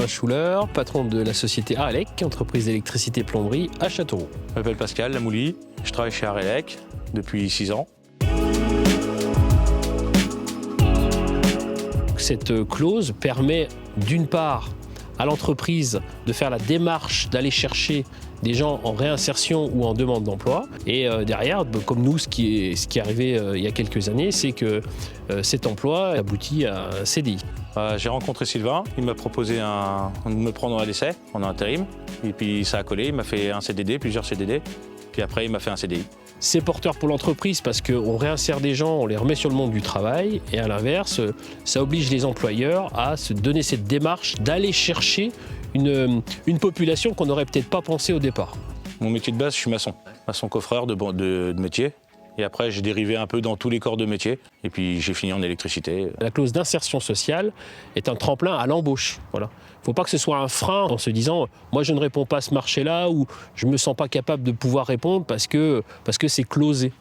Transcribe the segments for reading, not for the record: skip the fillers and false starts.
Schuller, patron de la société Arelec, entreprise d'électricité plomberie à Châteauroux. Je m'appelle Pascal Lamouly, je travaille chez Arelec depuis 6 ans. Cette clause permet d'une part à l'entreprise de faire la démarche d'aller chercher des gens en réinsertion ou en demande d'emploi. Et derrière, comme nous, ce qui est arrivé il y a quelques années, c'est que cet emploi aboutit à un CDI. J'ai rencontré Sylvain, il m'a proposé de me prendre en LSA, en intérim. Et puis ça a collé, il m'a fait un CDD, plusieurs CDD. Puis après, il m'a fait un CDI. C'est porteur pour l'entreprise parce qu'on réinsère des gens, on les remet sur le monde du travail. Et à l'inverse, ça oblige les employeurs à se donner cette démarche d'aller chercher une population qu'on n'aurait peut-être pas pensé au départ. Mon métier de base, je suis maçon. Maçon coffreur de métier. Et après, j'ai dérivé un peu dans tous les corps de métier. Et puis, j'ai fini en électricité. La clause d'insertion sociale est un tremplin à l'embauche. Voilà. Il ne faut pas que ce soit un frein en se disant « moi, je ne réponds pas à ce marché-là » ou « je ne me sens pas capable de pouvoir répondre parce que c'est closé ».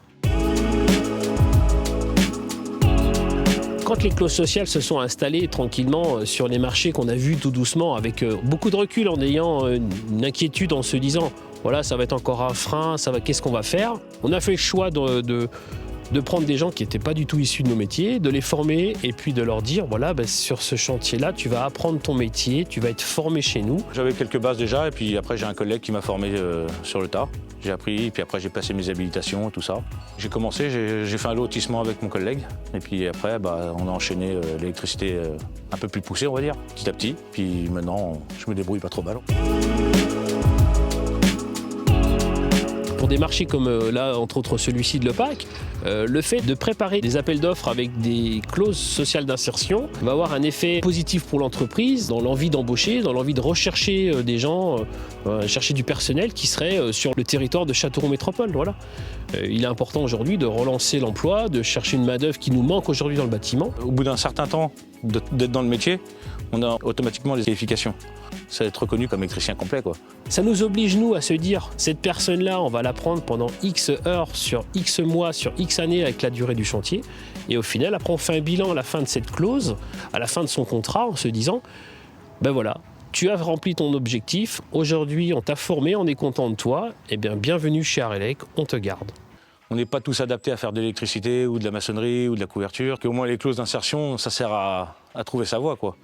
Quand les clauses sociales se sont installées tranquillement sur les marchés qu'on a vus tout doucement, avec beaucoup de recul, en ayant une inquiétude, en se disant voilà, ça va être encore un frein, qu'est-ce qu'on va faire? On a fait le choix de prendre des gens qui n'étaient pas du tout issus de nos métiers, de les former et puis de leur dire voilà, sur ce chantier-là, tu vas apprendre ton métier, tu vas être formé chez nous. J'avais quelques bases déjà et puis après j'ai un collègue qui m'a formé sur le tas. J'ai appris et puis après j'ai passé mes habilitations, tout ça. J'ai commencé, j'ai fait un lotissement avec mon collègue et puis après on a enchaîné l'électricité un peu plus poussée on va dire, petit à petit. Puis maintenant je me débrouille pas trop mal. Pour des marchés comme là, entre autres celui-ci de l'EPAC, le fait de préparer des appels d'offres avec des clauses sociales d'insertion va avoir un effet positif pour l'entreprise, dans l'envie d'embaucher, dans l'envie de rechercher des gens, chercher du personnel qui serait sur le territoire de Châteauroux Métropole. Voilà. Il est important aujourd'hui de relancer l'emploi, de chercher une main-d'œuvre qui nous manque aujourd'hui dans le bâtiment. Au bout d'un certain temps d'être dans le métier, on a automatiquement les qualifications. Ça va être reconnu comme électricien complet, quoi. Ça nous oblige, nous, à se dire, cette personne-là, on va la prendre pendant X heures, sur X mois, sur X années avec la durée du chantier. Et au final, après, on fait un bilan à la fin de cette clause, à la fin de son contrat, en se disant, ben voilà, tu as rempli ton objectif, aujourd'hui, on t'a formé, on est content de toi, eh bien, bienvenue chez Arelec, on te garde. On n'est pas tous adaptés à faire de l'électricité ou de la maçonnerie ou de la couverture. Au moins, les clauses d'insertion, ça sert à trouver sa voie, quoi.